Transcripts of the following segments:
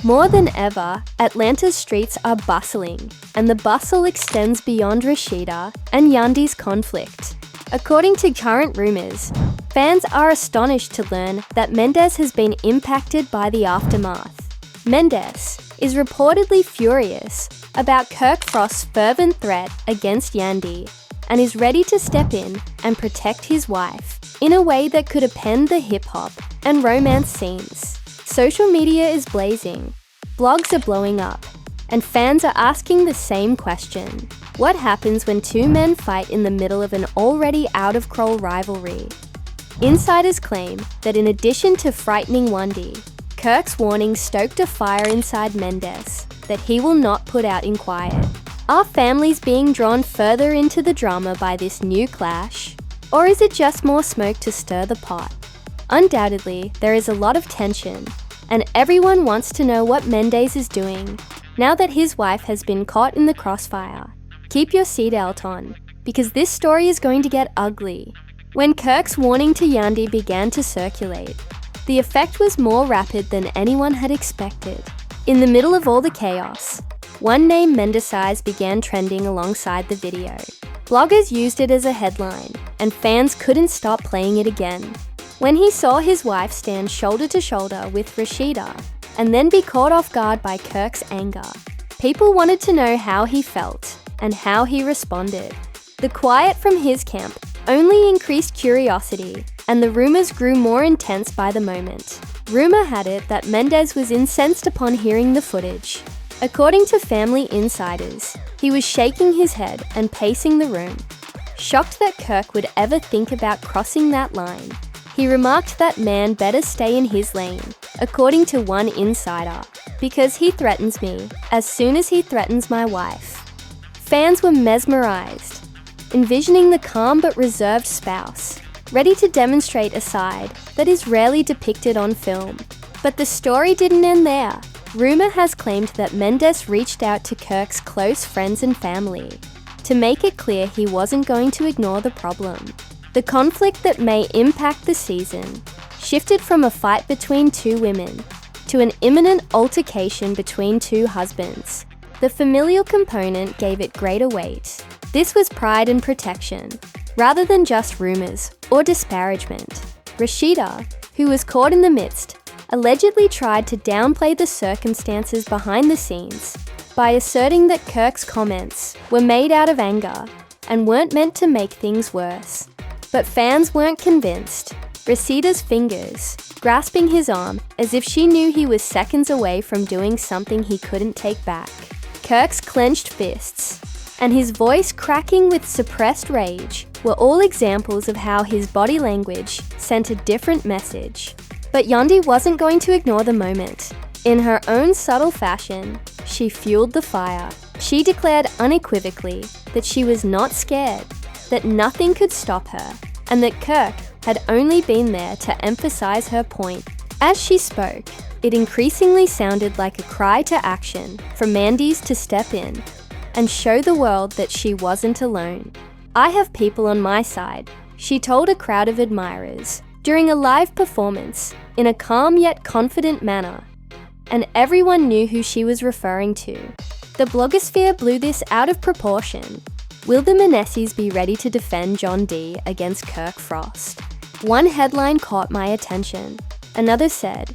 More than ever, Atlanta's streets are bustling, and the bustle extends beyond Rashida and Yandy's conflict. According to current rumors, fans are astonished to learn that Mendeecees has been impacted by the aftermath. Mendeecees is reportedly furious about Kirk Frost's fervent threat against Yandy and is ready to step in and protect his wife in a way that could append the hip-hop and romance scenes. Social media is blazing, blogs are blowing up, and fans are asking the same question. What happens when two men fight in the middle of an already out-of-control rivalry? Insiders claim that in addition to frightening Yandy, Kirk's warning stoked a fire inside Mendeecees that he will not put out in quiet. Are families being drawn further into the drama by this new clash? Or is it just more smoke to stir the pot? Undoubtedly, there is a lot of tension, and everyone wants to know what Mendeecees is doing now that his wife has been caught in the crossfire. Keep your seatbelt on, because this story is going to get ugly. When Kirk's warning to Yandy began to circulate, the effect was more rapid than anyone had expected. In the middle of all the chaos, one name Mendeecees began trending alongside the video. Bloggers used it as a headline, and fans couldn't stop playing it again. When he saw his wife stand shoulder to shoulder with Rashida, and then be caught off guard by Kirk's anger, people wanted to know how he felt and how he responded. The quiet from his camp only increased curiosity, and the rumors grew more intense by the moment. Rumor had it that Mendeecees was incensed upon hearing the footage. According to family insiders, he was shaking his head and pacing the room, shocked that Kirk would ever think about crossing that line. He remarked that man better stay in his lane, according to one insider, because he threatens me as soon as he threatens my wife. Fans were mesmerized, envisioning the calm but reserved spouse, ready to demonstrate a side that is rarely depicted on film. But the story didn't end there. Rumor has claimed that Mendeecees reached out to Kirk's close friends and family to make it clear he wasn't going to ignore the problem. The conflict that may impact the season shifted from a fight between two women to an imminent altercation between two husbands. The familial component gave it greater weight. This was pride and protection, rather than just rumors or disparagement. Rashida, who was caught in the midst, allegedly tried to downplay the circumstances behind the scenes by asserting that Kirk's comments were made out of anger and weren't meant to make things worse. But fans weren't convinced. Rashida's fingers grasping his arm as if she knew he was seconds away from doing something he couldn't take back. Kirk's clenched fists and his voice cracking with suppressed rage were all examples of how his body language sent a different message. But Yandy wasn't going to ignore the moment. In her own subtle fashion, she fueled the fire. She declared unequivocally that she was not scared, that nothing could stop her, and that Kirk had only been there to emphasize her point. As she spoke, it increasingly sounded like a cry to action for Mendeecees to step in and show the world that she wasn't alone. "I have people on my side," she told a crowd of admirers during a live performance in a calm yet confident manner, and everyone knew who she was referring to. The blogosphere blew this out of proportion. Will the Mendeecees be ready to defend John D against Kirk Frost? One headline caught my attention. Another said,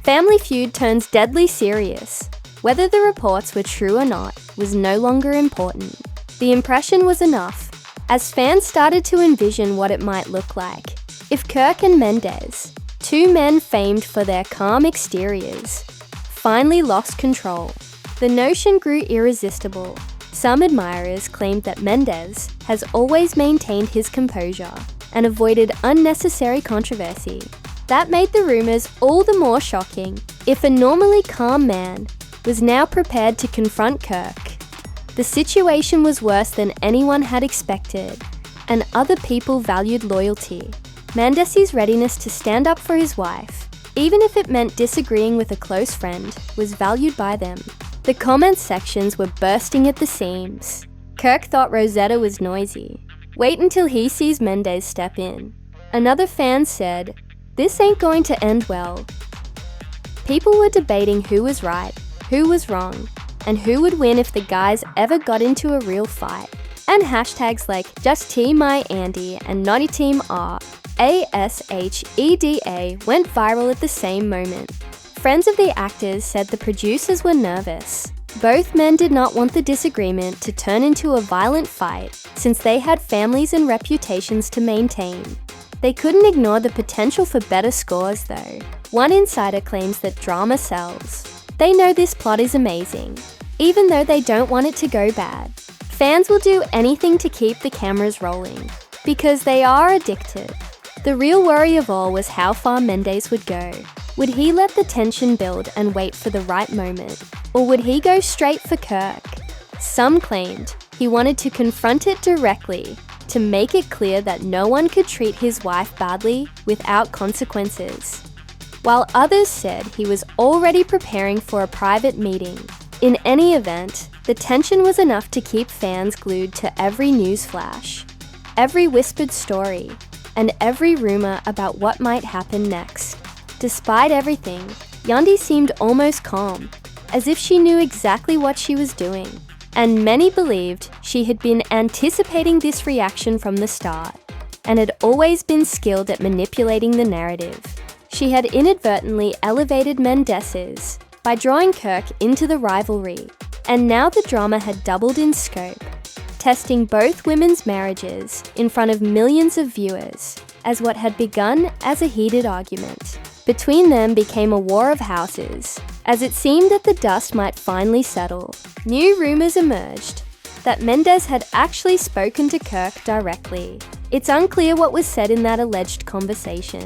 "Family Feud turns deadly serious." Whether the reports were true or not was no longer important. The impression was enough, as fans started to envision what it might look like if Kirk and Mendeecees, two men famed for their calm exteriors, finally lost control. The notion grew irresistible. Some admirers claimed that Mendeecees has always maintained his composure and avoided unnecessary controversy. That made the rumors all the more shocking. If a normally calm man was now prepared to confront Kirk, the situation was worse than anyone had expected, and other people valued loyalty. Mendeecees' readiness to stand up for his wife, even if it meant disagreeing with a close friend, was valued by them. The comment sections were bursting at the seams. Kirk thought Rosetta was noisy. Wait until he sees Mendeecees step in. Another fan said, "This ain't going to end well." People were debating who was right, who was wrong, and who would win if the guys ever got into a real fight. And hashtags like Just Team My Andy and Naughty Team RASHEDA went viral at the same moment. Friends of the actors said the producers were nervous. Both men did not want the disagreement to turn into a violent fight, since they had families and reputations to maintain. They couldn't ignore the potential for better scores though. One insider claims that drama sells. They know this plot is amazing, even though they don't want it to go bad. Fans will do anything to keep the cameras rolling, because they are addicted. The real worry of all was how far Mendeecees would go. Would he let the tension build and wait for the right moment? Or would he go straight for Kirk? Some claimed he wanted to confront it directly, to make it clear that no one could treat his wife badly without consequences. While others said he was already preparing for a private meeting. In any event, the tension was enough to keep fans glued to every news flash, every whispered story, and every rumor about what might happen next. Despite everything, Yandy seemed almost calm, as if she knew exactly what she was doing. And many believed she had been anticipating this reaction from the start, and had always been skilled at manipulating the narrative. She had inadvertently elevated Mendeecees by drawing Kirk into the rivalry, and now the drama had doubled in scope, testing both women's marriages in front of millions of viewers, as what had begun as a heated argument between them became a war of houses. As it seemed that the dust might finally settle, new rumors emerged that Mendeecees had actually spoken to Kirk directly. It's unclear what was said in that alleged conversation,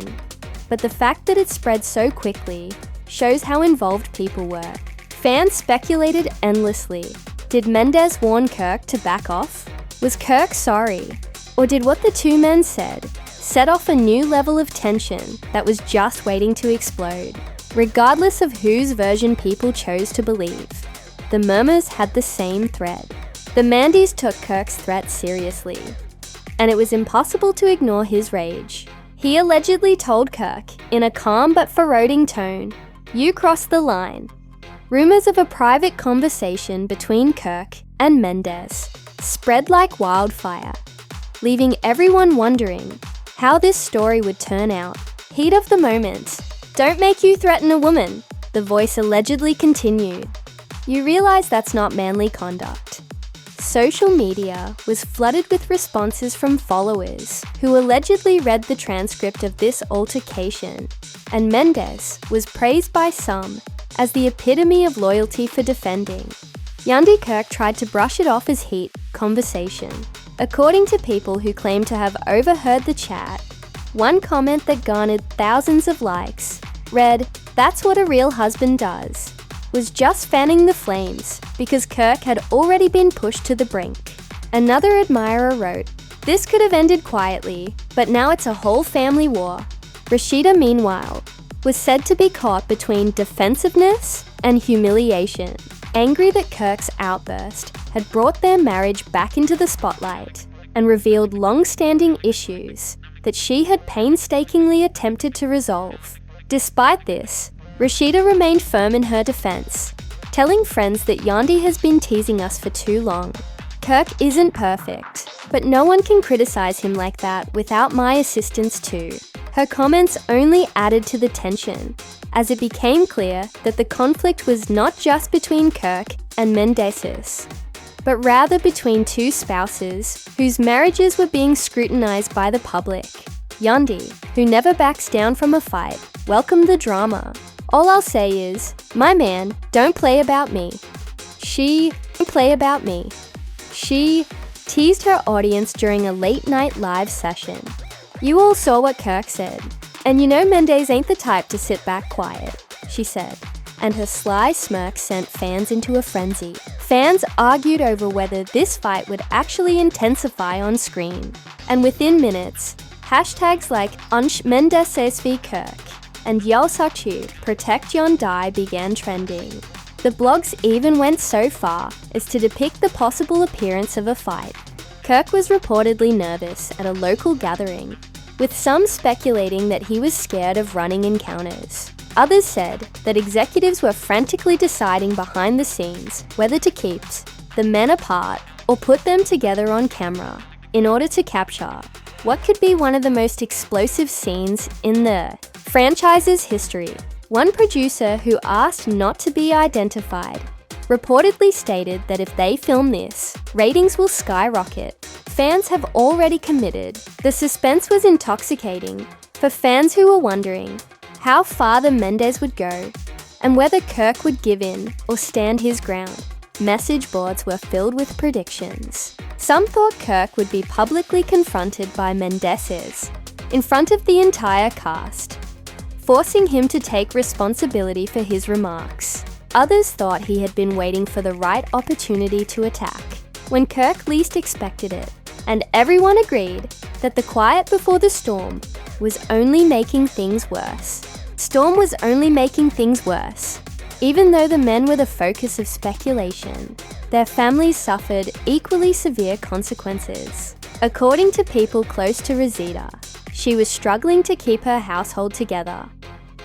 but the fact that it spread so quickly shows how involved people were. Fans speculated endlessly. Did Mendeecees warn Kirk to back off? Was Kirk sorry? Or did what the two men said set off a new level of tension that was just waiting to explode? Regardless of whose version people chose to believe, the murmurs had the same thread. The Mendeecees took Kirk's threat seriously, and it was impossible to ignore his rage. He allegedly told Kirk, in a calm but ferocious tone, "You crossed the line." Rumors of a private conversation between Kirk and Mendeecees spread like wildfire, leaving everyone wondering how this story would turn out. Heat of the moment. "Don't make you threaten a woman," the voice allegedly continued. You realize that's not manly conduct. Social media was flooded with responses from followers who allegedly read the transcript of this altercation, and Mendeecees was praised by some as the epitome of loyalty for defending. Yandy Kirk tried to brush it off as heat conversation. According to people who claim to have overheard the chat, one comment that garnered thousands of likes read, "That's what a real husband does," was just fanning the flames because Kirk had already been pushed to the brink. Another admirer wrote, "This could have ended quietly, but now it's a whole family war." Rashida, meanwhile, was said to be caught between defensiveness and humiliation, angry that Kirk's outburst had brought their marriage back into the spotlight and revealed long-standing issues that she had painstakingly attempted to resolve. Despite this, Rashida remained firm in her defense, telling friends that Yandy has been teasing us for too long. Kirk isn't perfect, but no one can criticize him like that without my assistance too. Her comments only added to the tension, as it became clear that the conflict was not just between Kirk and Mendeecees, but rather between two spouses whose marriages were being scrutinized by the public. Yandy, who never backs down from a fight, welcomed the drama. "All I'll say is, my man, don't play about me. She teased her audience during a late-night live session. "You all saw what Kirk said. And you know Mendeecees ain't the type to sit back quiet," she said, and her sly smirk sent fans into a frenzy. Fans argued over whether this fight would actually intensify on screen, and within minutes, hashtags like Mendeecees v Kirk and Yalsachu Protect Yandy began trending. The blogs even went so far as to depict the possible appearance of a fight. Kirk was reportedly nervous at a local gathering, with some speculating that he was scared of running encounters. Others said that executives were frantically deciding behind the scenes whether to keep the men apart or put them together on camera in order to capture what could be one of the most explosive scenes in the franchise's history. One producer who asked not to be identified reportedly stated that if they film this, ratings will skyrocket. Fans have already committed. The suspense was intoxicating for fans who were wondering how far the Mendeecees would go and whether Kirk would give in or stand his ground. Message boards were filled with predictions. Some thought Kirk would be publicly confronted by Mendeecees in front of the entire cast, forcing him to take responsibility for his remarks. Others thought he had been waiting for the right opportunity to attack when Kirk least expected it, and everyone agreed that the quiet before the storm was only making things worse. Storm was only making things worse. Even though the men were the focus of speculation, their families suffered equally severe consequences. According to people close to Rosita, she was struggling to keep her household together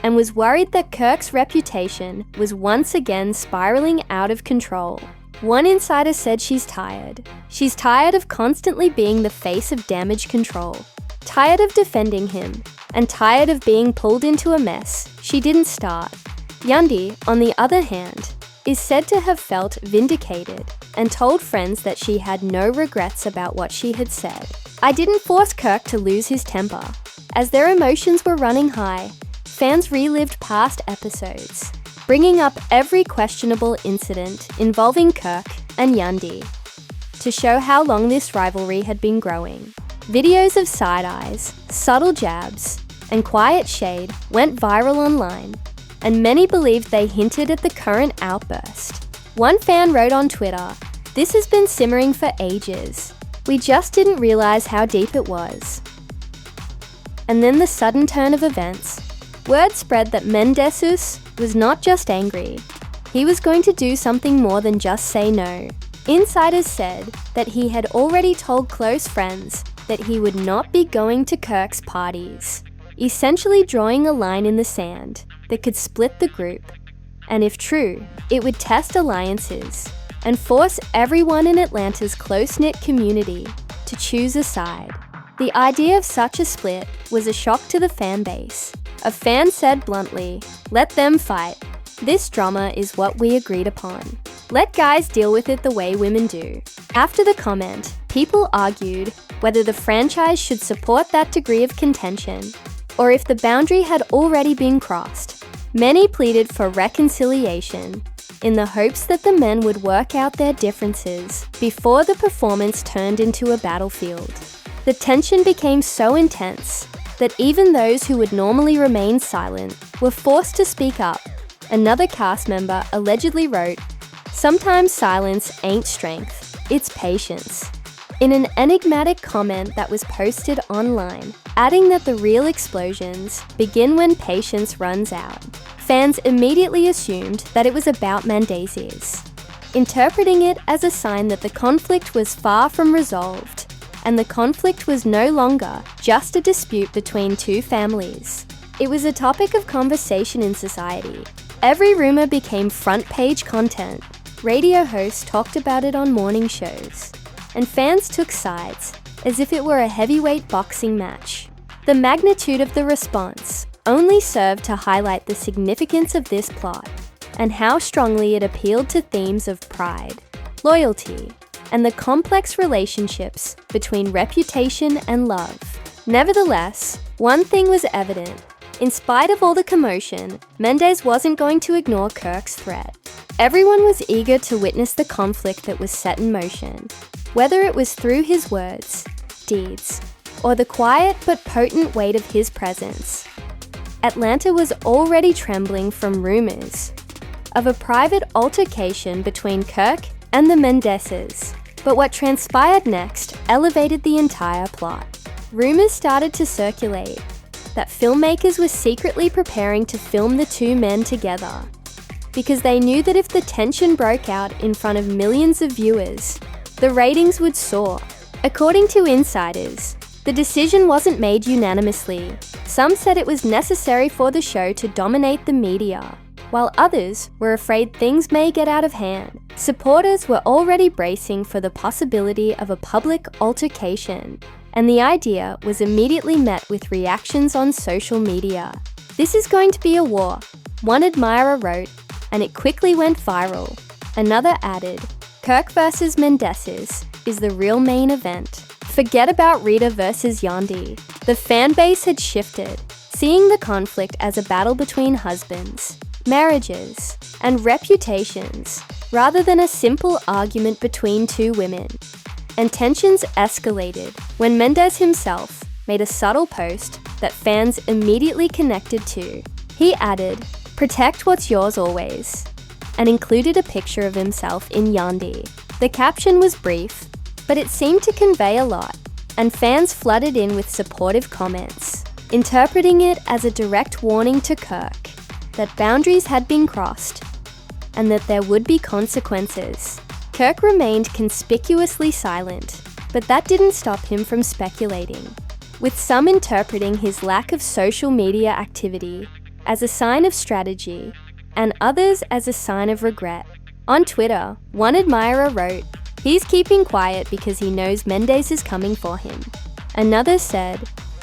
and was worried that Kirk's reputation was once again spiraling out of control. One insider said she's tired. She's tired of constantly being the face of damage control, tired of defending him, and tired of being pulled into a mess she didn't start. Yandy, on the other hand, is said to have felt vindicated and told friends that she had no regrets about what she had said. I didn't force Kirk to lose his temper. As their emotions were running high, fans relived past episodes, bringing up every questionable incident involving Kirk and Yandy to show how long this rivalry had been growing. Videos of side-eyes, subtle jabs, and quiet shade went viral online, and many believed they hinted at the current outburst. One fan wrote on Twitter, "This has been simmering for ages. We just didn't realize how deep it was." And then the sudden turn of events. Word spread that Mendeecees was not just angry. He was going to do something more than just say no. Insiders said that he had already told close friends that he would not be going to Kirk's parties, essentially drawing a line in the sand that could split the group. And if true, it would test alliances and force everyone in Atlanta's close-knit community to choose a side. The idea of such a split was a shock to the fan base. A fan said bluntly, "Let them fight. This drama is what we agreed upon. Let guys deal with it the way women do." After the comment, people argued whether the franchise should support that degree of contention or if the boundary had already been crossed. Many pleaded for reconciliation in the hopes that the men would work out their differences before the performance turned into a battlefield. The tension became so intense that even those who would normally remain silent were forced to speak up. Another cast member allegedly wrote, "Sometimes silence ain't strength, it's patience," in an enigmatic comment that was posted online, adding that the real explosions begin when patience runs out. Fans immediately assumed that it was about Mendeecees, interpreting it as a sign that the conflict was far from resolved, and the conflict was no longer just a dispute between two families. It was a topic of conversation in society. Every rumor became front-page content. Radio hosts talked about it on morning shows, and fans took sides as if it were a heavyweight boxing match. The magnitude of the response only served to highlight the significance of this plot and how strongly it appealed to themes of pride, loyalty, and the complex relationships between reputation and love. Nevertheless, one thing was evident. In spite of all the commotion, Mendeecees wasn't going to ignore Kirk's threat. Everyone was eager to witness the conflict that was set in motion, whether it was through his words, deeds, or the quiet but potent weight of his presence. Atlanta was already trembling from rumors of a private altercation between Kirk and the Mendeecees. But what transpired next elevated the entire plot. Rumors started to circulate that filmmakers were secretly preparing to film the two men together because they knew that if the tension broke out in front of millions of viewers, the ratings would soar. According to insiders, the decision wasn't made unanimously. Some said it was necessary for the show to dominate the media, while others were afraid things may get out of hand. Supporters were already bracing for the possibility of a public altercation, and the idea was immediately met with reactions on social media. "This is going to be a war," one admirer wrote, and it quickly went viral. Another added, "Kirk versus Mendeecees is the real main event. Forget about Rita versus Yandy." The fan base had shifted, seeing the conflict as a battle between husbands, marriages, and reputations, rather than a simple argument between two women. And tensions escalated when Mendeecees himself made a subtle post that fans immediately connected to. He added, "Protect what's yours always," and included a picture of himself in Yandy. The caption was brief, but it seemed to convey a lot, and fans flooded in with supportive comments, interpreting it as a direct warning to Kirk that boundaries had been crossed and that there would be consequences. Kirk remained conspicuously silent, but that didn't stop him from speculating, with some interpreting his lack of social media activity as a sign of strategy and others as a sign of regret. On Twitter, one admirer wrote, "He's keeping quiet because he knows Mendeecees is coming for him." Another said,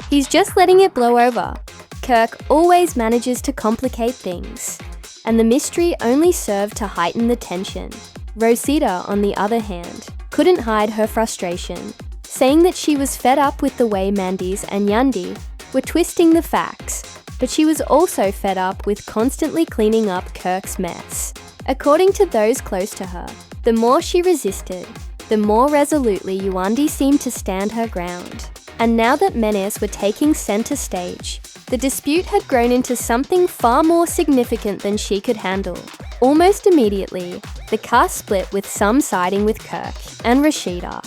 "He's just letting it blow over. Kirk always manages to complicate things, and the mystery only served to heighten the tension." Rosita, on the other hand, couldn't hide her frustration, saying that she was fed up with the way Mendeecees and Yandy were twisting the facts, but she was also fed up with constantly cleaning up Kirk's mess. According to those close to her, the more she resisted, the more resolutely Yandy seemed to stand her ground. And now that Mendeecees were taking center stage, the dispute had grown into something far more significant than she could handle. Almost immediately, the cast split, with some siding with Kirk and Rashida,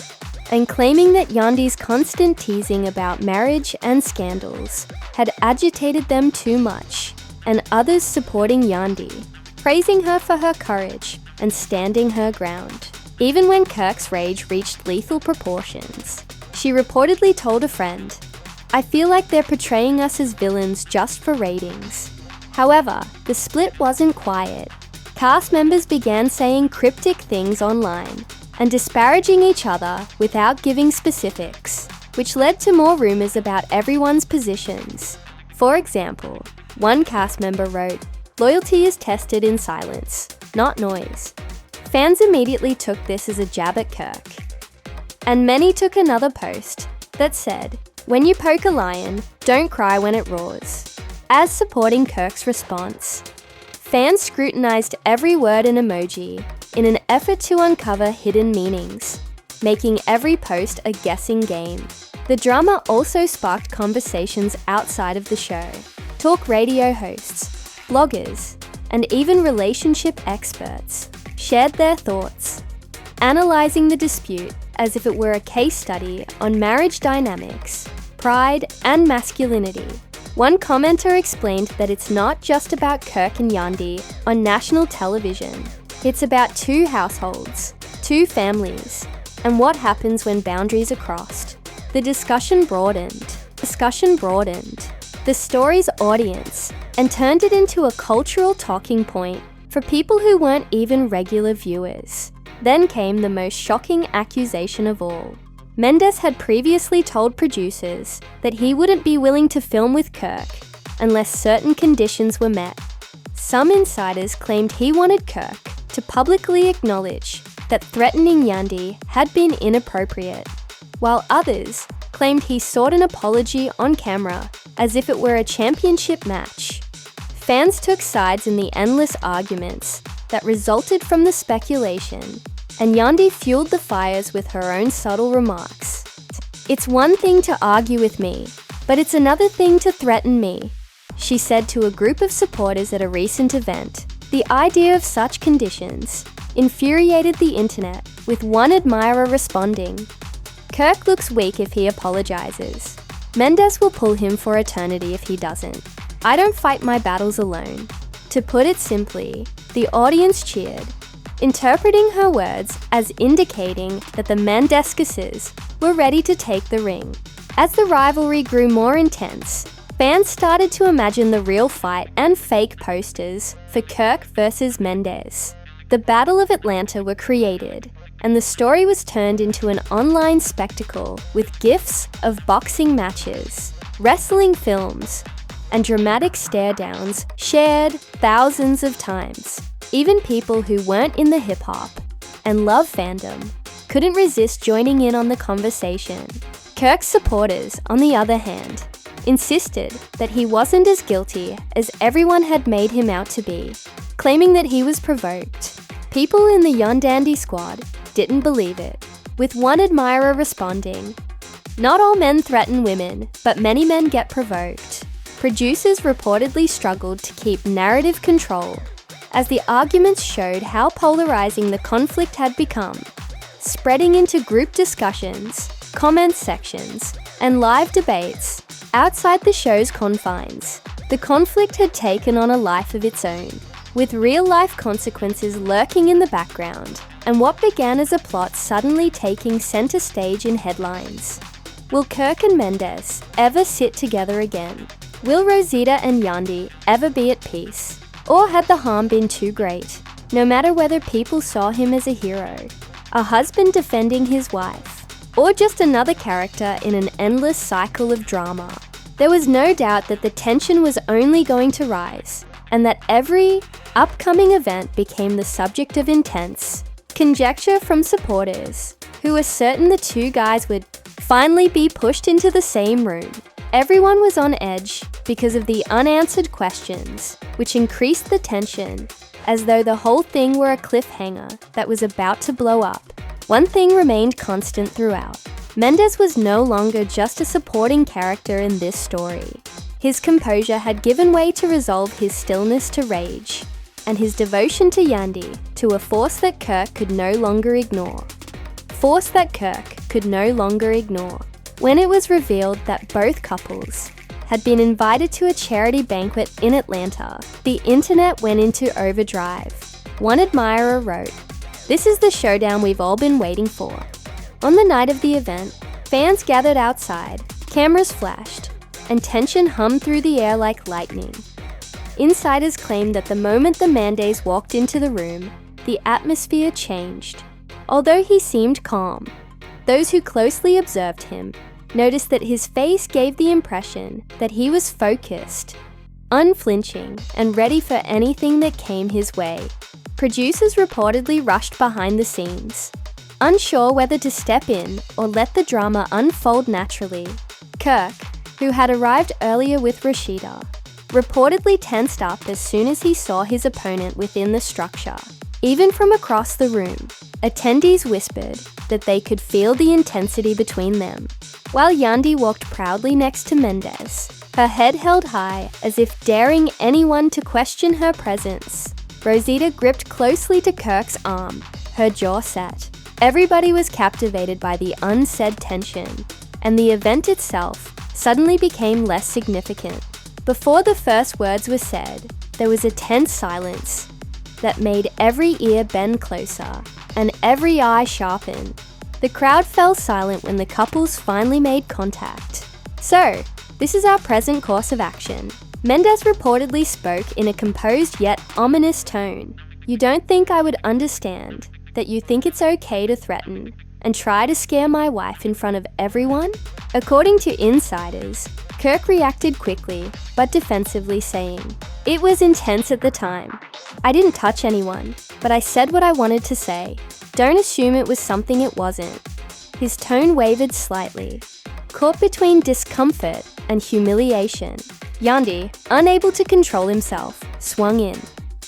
and claiming that Yandy's constant teasing about marriage and scandals had agitated them too much, and others supporting Yandy, praising her for her courage and standing her ground. Even when Kirk's rage reached lethal proportions, she reportedly told a friend, "I feel like they're portraying us as villains just for ratings." However, the split wasn't quiet. Cast members began saying cryptic things online and disparaging each other without giving specifics, which led to more rumors about everyone's positions. For example, one cast member wrote, "Loyalty is tested in silence, not noise." Fans immediately took this as a jab at Kirk. And many took another post that said, "When you poke a lion, don't cry when it roars," as supporting Kirk's response. Fans scrutinized every word and emoji in an effort to uncover hidden meanings, making every post a guessing game. The drama also sparked conversations outside of the show. Talk radio hosts, bloggers, and even relationship experts shared their thoughts, analyzing the dispute as if it were a case study on marriage dynamics, pride, and masculinity. One commenter explained that it's not just about Kirk and Yandy on national television. It's about two households, two families, and what happens when boundaries are crossed. The discussion broadened the story's audience and turned it into a cultural talking point for people who weren't even regular viewers. Then came the most shocking accusation of all. Mendeecees had previously told producers that he wouldn't be willing to film with Kirk unless certain conditions were met. Some insiders claimed he wanted Kirk to publicly acknowledge that threatening Yandy had been inappropriate, while others claimed he sought an apology on camera as if it were a championship match. Fans took sides in the endless arguments that resulted from the speculation, and Yandy fueled the fires with her own subtle remarks. "It's one thing to argue with me, but it's another thing to threaten me," she said to a group of supporters at a recent event. The idea of such conditions infuriated the internet, with one admirer responding, "Kirk looks weak if he apologizes. Mendeecees will pull him for eternity if he doesn't. I don't fight my battles alone." To put it simply, the audience cheered, interpreting her words as indicating that the Mendeecees were ready to take the ring. As the rivalry grew more intense, Fans started to imagine the real fight and fake posters for Kirk versus Mendeecees. The Battle of Atlanta were created, and the story was turned into an online spectacle with GIFs of boxing matches, wrestling films, and dramatic stare-downs shared thousands of times. Even people who weren't in the hip-hop and love fandom couldn't resist joining in on the conversation. Kirk's supporters, on the other hand, insisted that he wasn't as guilty as everyone had made him out to be, claiming that he was provoked. People in the Yandy squad didn't believe it, with one admirer responding, "Not all men threaten women, but many men get provoked." Producers reportedly struggled to keep narrative control, as the arguments showed how polarizing the conflict had become, spreading into group discussions, comment sections, and live debates outside the show's confines. The conflict had taken on a life of its own, with real-life consequences lurking in the background, and what began as a plot suddenly taking center stage in headlines. Will Kirk and Mendeecees ever sit together again? Will Rosita and Yandy ever be at peace? Or had the harm been too great, no matter whether people saw him as a hero, a husband defending his wife, or just another character in an endless cycle of drama? There was no doubt that the tension was only going to rise, and that every upcoming event became the subject of intense conjecture from supporters, who were certain the two guys would finally be pushed into the same room. Everyone was on edge because of the unanswered questions, which increased the tension, as though the whole thing were a cliffhanger that was about to blow up. One thing remained constant throughout. Mendeecees was no longer just a supporting character in this story. His composure had given way to resolve his stillness to rage, and his devotion to Yandy to a force that Kirk could no longer ignore. When it was revealed that both couples had been invited to a charity banquet in Atlanta, the internet went into overdrive. One admirer wrote, "This is the showdown we've all been waiting for." On the night of the event, fans gathered outside, cameras flashed, and tension hummed through the air like lightning. Insiders claimed that the moment the Mendeecees walked into the room, the atmosphere changed. Although he seemed calm, those who closely observed him noticed that his face gave the impression that he was focused, unflinching, and ready for anything that came his way. Producers reportedly rushed behind the scenes, unsure whether to step in or let the drama unfold naturally. Kirk, who had arrived earlier with Rashida, reportedly tensed up as soon as he saw his opponent within the structure. Even from across the room, attendees whispered that they could feel the intensity between them, while Yandy walked proudly next to Mendeecees, her head held high as if daring anyone to question her presence. Rosita gripped closely to Kirk's arm, her jaw set. Everybody was captivated by the unsaid tension, and the event itself suddenly became less significant. Before the first words were said, there was a tense silence that made every ear bend closer and every eye sharpen. The crowd fell silent when the couples finally made contact. "So, this is our present course of action." Mendeecees reportedly spoke in a composed yet ominous tone. "You don't think I would understand that you think it's okay to threaten and try to scare my wife in front of everyone?" According to insiders, Kirk reacted quickly but defensively, saying, "It was intense at the time. I didn't touch anyone, but I said what I wanted to say. Don't assume it was something it wasn't." His tone wavered slightly, caught between discomfort and humiliation. Yandy, unable to control himself, swung in.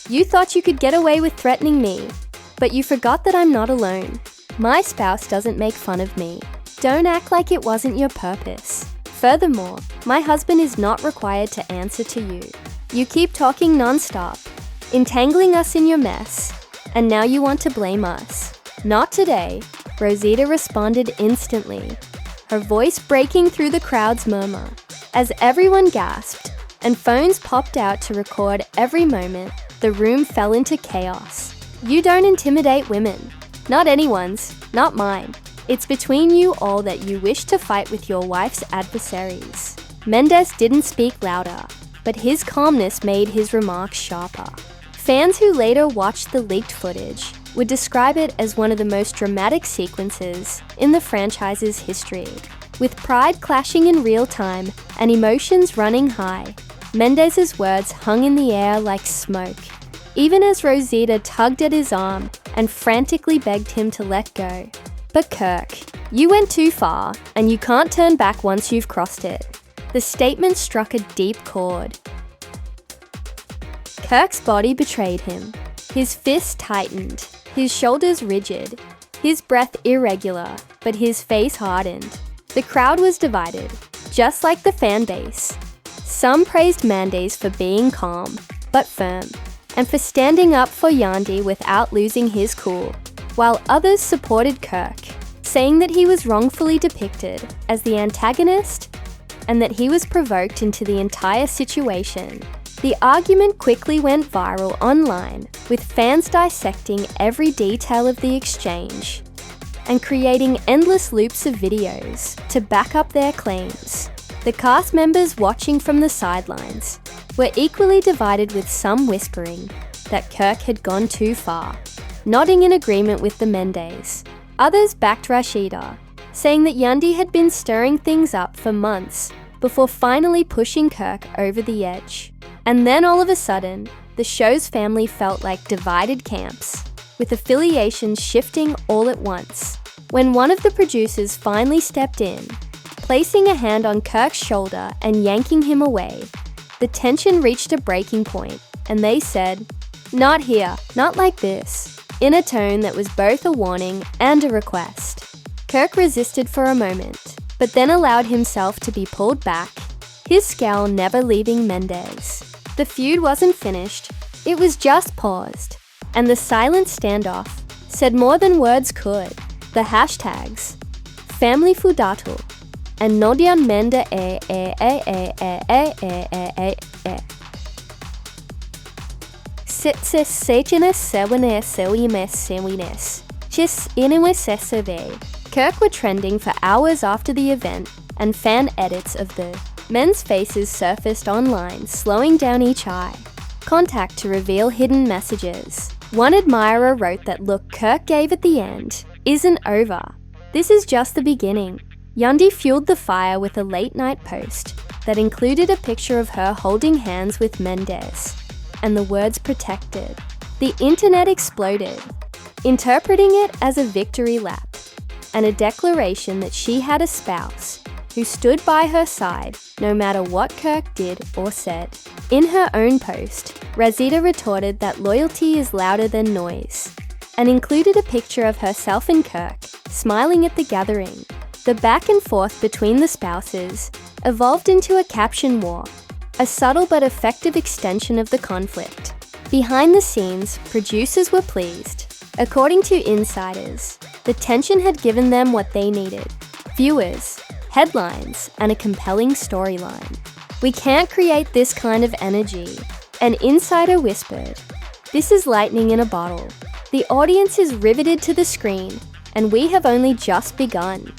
"You thought you could get away with threatening me, but you forgot that I'm not alone. My spouse doesn't make fun of me. Don't act like it wasn't your purpose. Furthermore, my husband is not required to answer to you. You keep talking non-stop, entangling us in your mess, and now you want to blame us. Not today," Rosita responded instantly, her voice breaking through the crowd's murmur. As everyone gasped and phones popped out to record every moment, the room fell into chaos. "You don't intimidate women. Not anyone's, not mine. It's between you all that you wish to fight with your wife's adversaries. Mendeecees didn't speak louder, but his calmness made his remarks sharper. Fans who later watched the leaked footage would describe it as one of the most dramatic sequences in the franchise's history. With pride clashing in real time and emotions running high, Mendeecees' words hung in the air like smoke, even as Rosita tugged at his arm and frantically begged him to let go. But Kirk, you went too far, and you can't turn back once you've crossed it. The statement struck a deep chord. Kirk's body betrayed him. His fists tightened, his shoulders rigid, his breath irregular, but his face hardened. The crowd was divided, just like the fan base. Some praised Mendeecees for being calm, but firm, and for standing up for Yandy without losing his cool, while others supported Kirk, saying that he was wrongfully depicted as the antagonist and that he was provoked into the entire situation. The argument quickly went viral online, with fans dissecting every detail of the exchange and creating endless loops of videos to back up their claims. The cast members watching from the sidelines were equally divided, with some whispering that Kirk had gone too far, nodding in agreement with the Mendeecees. Others backed Rashida, saying that Yandy had been stirring things up for months before finally pushing Kirk over the edge. And then all of a sudden, the show's family felt like divided camps, with affiliations shifting all at once. When one of the producers finally stepped in, placing a hand on Kirk's shoulder and yanking him away, the tension reached a breaking point, and they said, "Not here, not like this," in a tone that was both a warning and a request. Kirk resisted for a moment, but then allowed himself to be pulled back, his scowl never leaving Mendeecees. The feud wasn't finished, it was just paused, and the silent standoff said more than words could. The hashtags Family Fudato and Nodian Mende Sitse Sagenes Sewines Sewimes Sewines Chis Ineweseseve. Kirk were trending for hours after the event, and fan edits of the men's faces surfaced online, slowing down each eye. Contact to reveal hidden messages. One admirer wrote that look Kirk gave at the end isn't over. This is just the beginning. Yandy fueled the fire with a late-night post that included a picture of her holding hands with Mendeecees and the words "protected." The internet exploded, interpreting it as a victory lap and a declaration that she had a spouse who stood by her side no matter what Kirk did or said. In her own post, Rosita retorted that loyalty is louder than noise, and included a picture of herself and Kirk smiling at the gathering. The back and forth between the spouses evolved into a caption war, a subtle but effective extension of the conflict. Behind the scenes, producers were pleased. According to insiders, the tension had given them what they needed: viewers, headlines, and a compelling storyline. "We can't create this kind of energy," an insider whispered. "This is lightning in a bottle. The audience is riveted to the screen, and we have only just begun."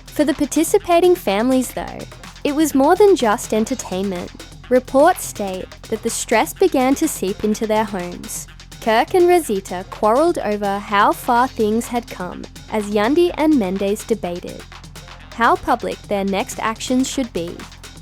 For the participating families, though, it was more than just entertainment. Reports state that the stress began to seep into their homes. Kirk and Rosita quarreled over how far things had come as Yandy and Mendeecees debated how public their next actions should be.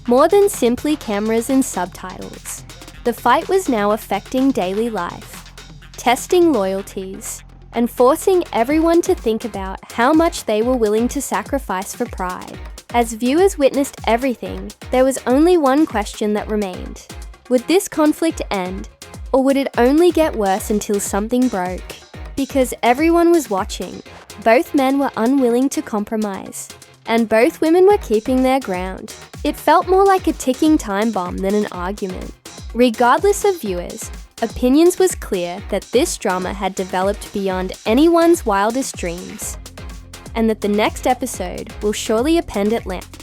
More than simply cameras and subtitles, the fight was now affecting daily life, testing loyalties, and forcing everyone to think about how much they were willing to sacrifice for pride. As viewers witnessed everything, there was only one question that remained. Would this conflict end, or would it only get worse until something broke? Because everyone was watching, both men were unwilling to compromise, and both women were keeping their ground. It felt more like a ticking time bomb than an argument. Regardless of viewers, opinions was clear that this drama had developed beyond anyone's wildest dreams, and that the next episode will surely append Atlanta.